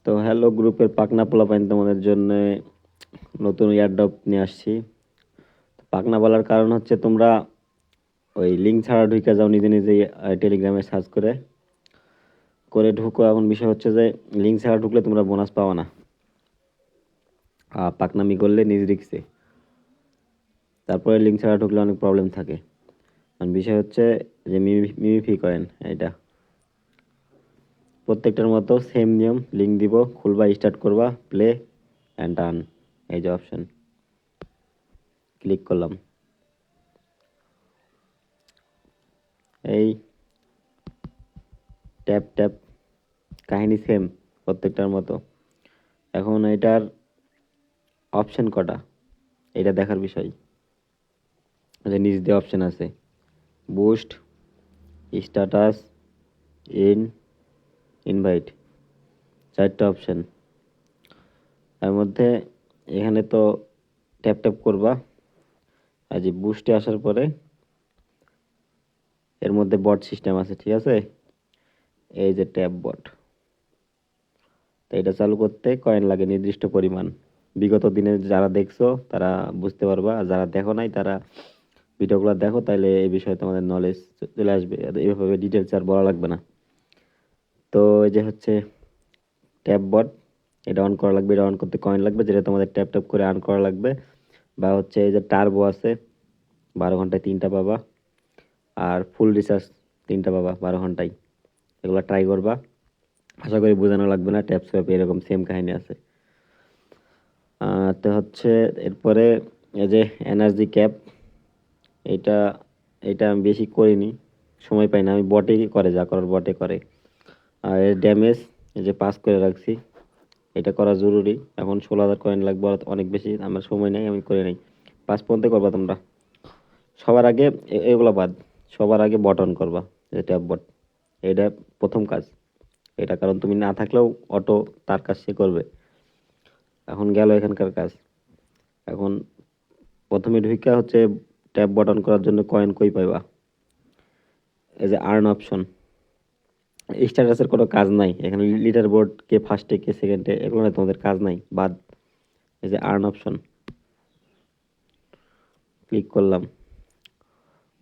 তো হ্যালো গ্রুপের পাকনা পোলাপাইন তোমাদের জন্য নতুন এয়ারড্রপ নিয়ে আসছি। পাকনা বলার কারণ হচ্ছে তোমরা ওই লিঙ্ক ছাড়া ঢুকে যাও নিজে নিজে টেলিগ্রামে সার্চ করে করে ঢুকো। এখন বিষয় হচ্ছে যে লিঙ্ক ছাড়া ঢুকলে তোমরা বোনাস পাও না, পাকনামি করলে নিজ রিক্সে। তারপরে লিঙ্ক ছাড়া ঢুকলে অনেক প্রবলেম থাকে। কারণ বিষয় হচ্ছে যে মিমিফি কয়েন এটা প্রত্যেকটার মতো সেম নিয়ম। লিঙ্ক দিব, খুলবা, স্টার্ট করবা, প্লে অ্যান্ড আর্ন। এই যে অপশন, ক্লিক করলাম, এই ট্যাপ ট্যাপ, কাহিনী সেম প্রত্যেকটার মতো। এখন এটার অপশন কটা এটা দেখার বিষয়। যে নিচ দিয়ে অপশন আছে বুস্ট, স্ট্যাটাস, ইনভাইট, চারটা অপশন। তার মধ্যে এখানে তো ট্যাপ ট্যাপ করবা। আর যে বুস্টে আসার পরে এর মধ্যে বট সিস্টেম আছে, ঠিক আছে। এই যে ট্যাপ বট, তো এটা চালু করতে কয়েন লাগে নির্দিষ্ট পরিমাণ। বিগত দিনে যারা দেখছো তারা বুঝতে পারবা, আর যারা দেখো নাই তারা ভিডিওগুলো দেখো, তাইলে এই বিষয়ে তোমাদের নলেজ চলে আসবে। এইভাবে ডিটেলস আর বলা লাগবে না। তো এই যে হচ্ছে ট্যাপ বট, এটা অন করা লাগবে। এটা অন করতে কয়েন লাগবে, যেটা তোমাদের ট্যাপ ট্যাপ করে অন করা লাগবে। বা হচ্ছে এই যে টার্বো আছে, 12 ঘন্টায় 3টা পাবা। আর ফুল রিচার্জ 3টা পাবা 12 ঘন্টায়। এগুলো ট্রাই করবা, আশা করি বোঝানো লাগবে না। ট্যাপ সোয়াপ এরকম সেম কাহিনী আছে। তো হচ্ছে এরপরে এই যে এনার্জি ক্যাপ, এটা এটা আমি বেশি করিনি, সময় পাই না। আমি বটেই করে, যা করার বটে করে। আর এর ড্যামেজ এই যে পাস করে রাখছি, এটা করা জরুরি। এখন 16,000 কয়েন লাগবে, অনেক বেশি। আমার সময় নেই, আমি করে নেই। 5 পর্যন্ত করবা তোমরা। সবার আগে এগুলো বাদ, সবার আগে বট অন করবা, যে ট্যাপ বট। এটা প্রথম কাজ এটা, কারণ তুমি না থাকলেও অটো তার কাজ সে করবে। এখন গেল এখানকার কাজ। এখন প্রথমে ঢুইকা হচ্ছে ট্যাব বটন করার জন্য কয়েন কই পাইবা। এই যে আর্ন অপশন, স্ট্যাটাসের কোনো কাজ নাই এখানে। লিডার বোর্ড, কে ফার্স্টে কে সেকেন্ডে, এগুলো নিয়ে তোমাদের কাজ নাই, বাদ। এই যে আর্ন অপশন, ক্লিক করলাম।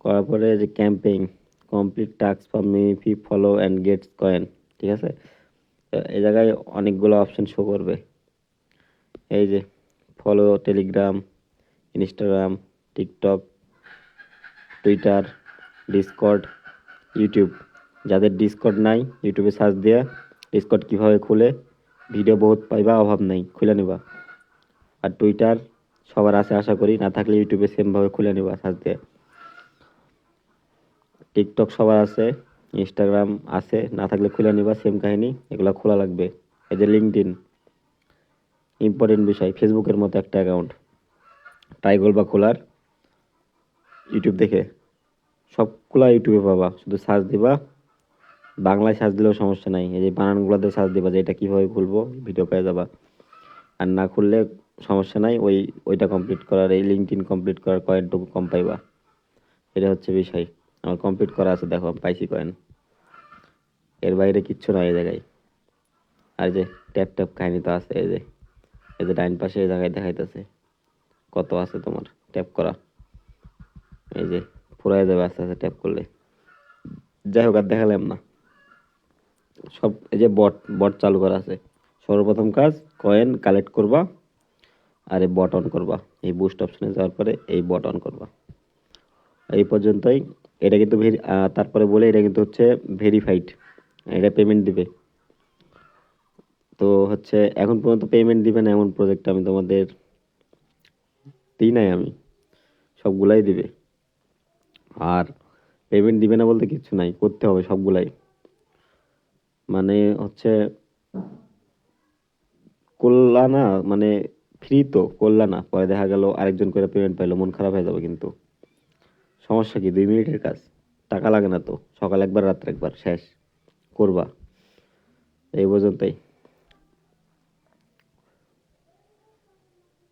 করার পরে যে campaign, complete task for mifi, follow and gets coin, ঠিক আছে। তো এই জায়গায় অনেকগুলো অপশন শো করবে। এই যে follow Telegram, Instagram, TikTok, Twitter, Discord, YouTube. যাদের ডিসকর্ড নাই, ইউটিউবে সার্চ দিয়ে ডিসকর্ড কীভাবে খুলে, ভিডিও বহুত পাইবা, অভাব নাই, খুলে নিবা। আর টুইটার সবার আছে আশা করি, না থাকলে ইউটিউবে সেমভাবে খুলে নিবা সার্চ দিয়ে। টিকটক সবার আছে, ইনস্টাগ্রাম আছে, না থাকলে খুলে নিবা, সেম কাহিনী, এগুলো খোলা লাগবে। এই যে লিঙ্কডইন, ইম্পর্টেন্ট বিষয়, ফেসবুকের মতো একটা অ্যাকাউন্ট ট্রাই করবা খোলার। ইউটিউব দেখে সবগুলা ইউটিউবে পাবা, শুধু সার্চ দিবা। বাংলায় সার্চ দিলেও সমস্যা নাই, এই যে বানানগুলোতে সার্চ দিবা যে এটা কীভাবে খুলবো, ভিডিও পেয়ে যাবা। আর না খুললে সমস্যা নাই, ওইটা কমপ্লিট করার, এই লিঙ্কডইন কমপ্লিট করার কয়েনটুকু কম পাইবা। এটা হচ্ছে বিষয়। আমার কমপ্লিট করা আছে, দেখো পাইছি কয়েন। এর বাইরে কিচ্ছু নয় এই জায়গায়। আর যে ট্যাপ ট্যাপ কাহিনী তো আছে, এই যে ডাইন পাশে এই জায়গায় দেখাইতেছে কত আছে তোমার ট্যাপ করা। এই যে ফুরাই যাবে আস্তে আস্তে ট্যাপ করলে। যাই হোক, আর দেখালাম না সব। এই যে বট বট চালু করা আছে। সর্বপ্রথম কাজ কয়েন কালেক্ট করবা, আর এই বট অন করবা। এই বুস্ট অপশনে যাওয়ার পরে এই বট অন করবা। এই পর্যন্তই। এটা কিন্তু তারপরে বলে এটা কিন্তু হচ্ছে ভেরিফাইড, এটা পেমেন্ট দিবে। তো হচ্ছে এখন পর্যন্ত পেমেন্ট দিবে না এমন প্রজেক্ট আমি তোমাদের দিই নাই, আমি সবগুলাই দিবে। আর পেমেন্ট দিবে না বলতে কিছু নাই, করতে হবে সবগুলাই। মানে হচ্ছে করলা না, মানে ফ্রি তো করলা না, পরে দেখা গেল আরেকজন করে পেমেন্ট পাইলো, মন খারাপ হয়ে যাবে কিন্তু। সমস্যা কি, 2 মিনিটের কাজ, টাকা লাগে না তো। সকাল একবার রাত্রে একবার, শেষ, করবা। এই পর্যন্তই।